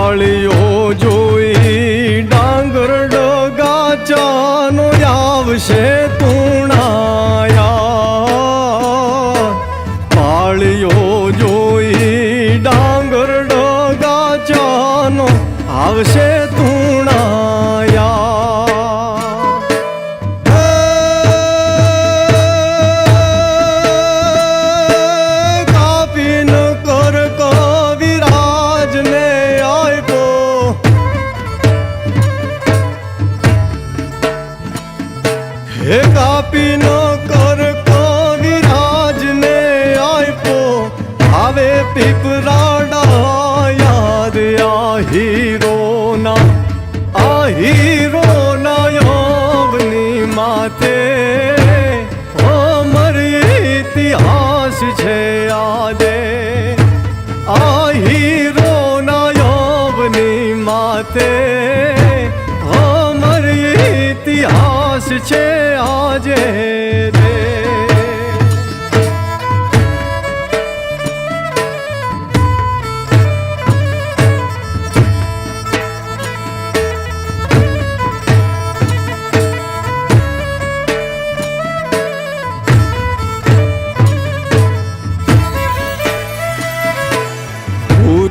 પાળીઓ જોઈ ડાંગર ડગાચાનો આવશે તુણાયા. પાળીઓ જોઈ ડાંગર ડગાચાનો આવશે હે કાપીનો કર કવિરાજને આપ્યો. આવે પીપરાડા યાદ આ હીરોના યવની માથે અમર ઇતિહાસ છે આજે. આ હીરોના યવની માથે અમર ઇતિહાસ છે આજે.